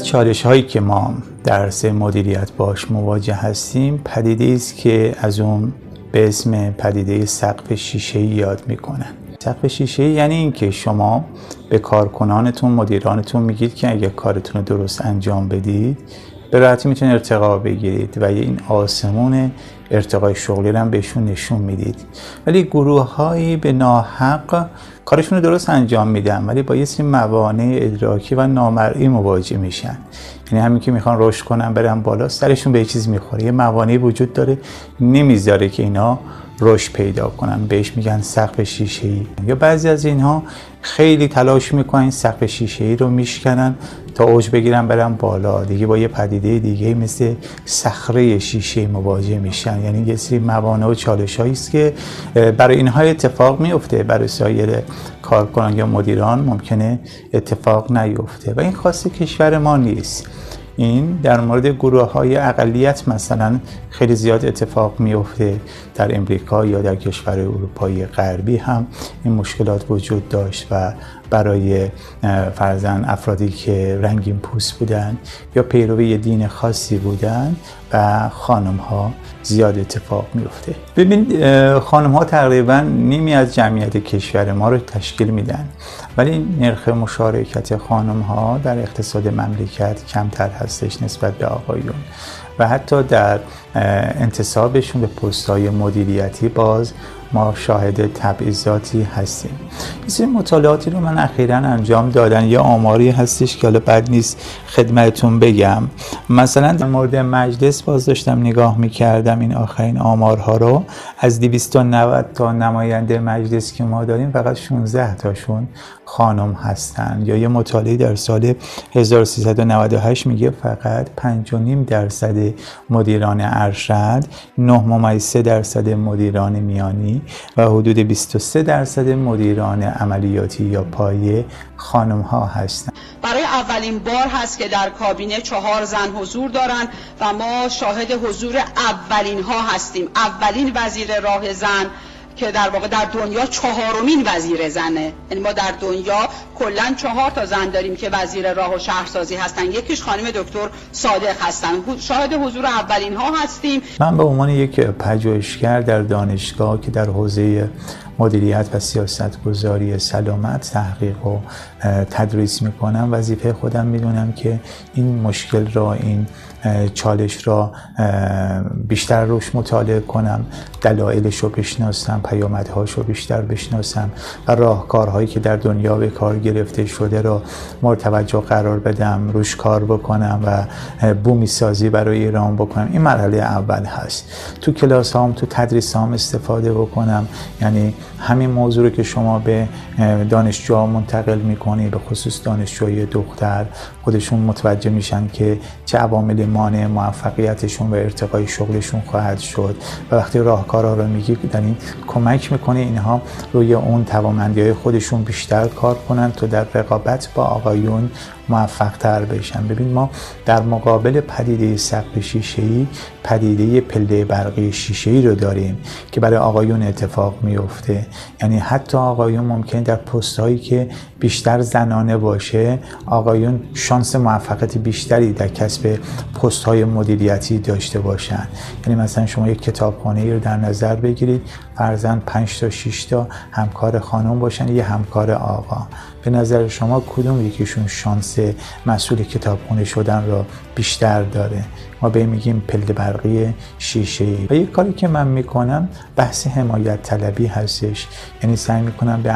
از چالش هایی که ما در عرصه مدیریت باش مواجه هستیم پدیده است که از اون به اسم پدیده سقف شیشه‌ای یاد میکنن. سقف شیشه‌ای یعنی این که شما به کارکنانتون، مدیرانتون میگید که اگر کارتون رو درست انجام بدید به راحتی میتونید ارتقا بگیرید و این آسمون ارتقای شغلی رو هم بهشون نشون میدید. ولی گروه‌هایی به ناحق کارشون رو درست انجام میدن ولی با یه سری موانع ادراکی و نامرئی مواجه میشن. یعنی همین که میخوان رشد کنن برن بالا سرشون به یه چیز میخوره، یه موانعی وجود داره نمیذاره که اینا رشد پیدا کنن، بهش میگن سقف شیشه‌ای. یا بعضی از اینها خیلی تلاش میکنن سقف شیشه‌ای رو میشکنن تا اوج بگیرن برن بالا، دیگه با یه پدیده دیگه مثل صخره شیشه‌ای مواجه میشن. یعنی یه سری موانع و چالش‌هایی است که برای اینها اتفاق میفته، برای سایر کارکنان یا مدیران ممکنه اتفاق نیفته و این خاص کشور ما نیست. این در مورد گروه‌های اقلیت مثلا خیلی زیاد اتفاق میفته. در امریکا یا در کشور اروپایی غربی هم این مشکلات وجود داشت و برای فرضاً افرادی که رنگین پوست بودن یا پیروی دین خاصی بودن و خانم‌ها زیاد اتفاق میفته. ببین خانم‌ها تقریباً نیمی از جمعیت کشور ما رو تشکیل میدن ولی نرخ مشارکت خانم‌ها در اقتصاد مملکت کمتر هستش نسبت به آقایون و حتی در انتصابشون به پست‌های مدیریتی باز ما شاهد تبعیضاتی هستیم. این سری مطالعاتی رو من اخیراً انجام دادم، یه آماری هستش که حالا بد نیست خدمتتون بگم. مثلا در مورد مجلس باز داشتم نگاه می‌کردم این آخرین آمارها رو، از 290 تا نماینده مجلس که ما داریم فقط 16 تاشون خانم هستن. یا یه مطالعه در سال 1398 میگه فقط 5.5% مدیران ارشد، 9.3% مدیران میانی و حدود 23% مدیران عملیاتی یا پایه خانم ها هستند. برای اولین بار هست که در کابینه 4 زن حضور دارند و ما شاهد حضور اولین ها هستیم. اولین وزیر راه زن که در واقع در دنیا 4مین وزیر زنه. یعنی ما در دنیا کلاً 4 تا زن داریم که وزیر راه و شهرسازی هستن، یکیش خانم دکتر صادق هستن. شاهد حضور اولین ها هستیم. من به عنوان یک پژوهشگر در دانشگاه که در حوزه مدیریت و سیاستگذاری سلامت تحقیق و تدریس میکنم، وظیفه خودم میدونم که این مشکل را، این چالش را بیشتر روش مطالعه کنم، دلایلش رو بشناسم، پیامدهاش رو بیشتر بشناسم و راهکارهایی که در دنیا به کار گرفته شده را مورد توجه قرار بدم، روش کار بکنم و بومی سازی برای ایران بکنم. این مرحله اول هست. تو کلاس هام، تو تدریس هام استفاده بکنم. یعنی همین موضوع رو که شما به دانشجوها منتقل میکنی، به خصوص دانشجوی دختر، خودشون متوجه میشن که چه عواملی مانع موفقیتشون و ارتقای شغلشون خواهد شد و وقتی راهکارها رو میگی در این کمک میکنه اینها روی اون توانمندی‌های خودشون بیشتر کار کنن تا در رقابت با آقایون موفق تر بشن. ببین ما در مقابل پدیده سقف شیشه‌ای پدیده پله برقی شیشه‌ای رو داریم که برای آقایون اتفاق میفته. یعنی حتی آقایون ممکن در پست‌هایی که بیشتر زنانه باشه آقایون شانس موفقیت بیشتری در کسب پست‌های مدیریتی داشته باشن. یعنی مثلا شما یک کتابخانه‌ای رو در نظر بگیرید، فرضاً 5 تا 6 تا همکار خانم باشن، یه همکار آقا. به نظر شما کدوم یکیشون شانس مسئول کتابخونه شدن را بیشتر داره؟ ما به میگیم پله برقی شیشه‌ای. و یک کاری که من میکنم بحث حمایت طلبی هستش. یعنی سعی میکنم به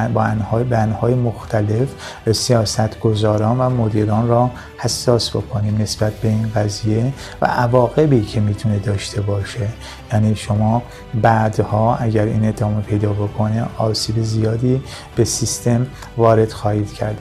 انواع مختلف سیاستگزاران و مدیران را حساس بکنیم نسبت به این قضیه و عواقبی که میتونه داشته باشه. یعنی شما بعدها اگر این ادامه پیدا بکنه آسیب زیادی به سیستم وارد خواهید کرد.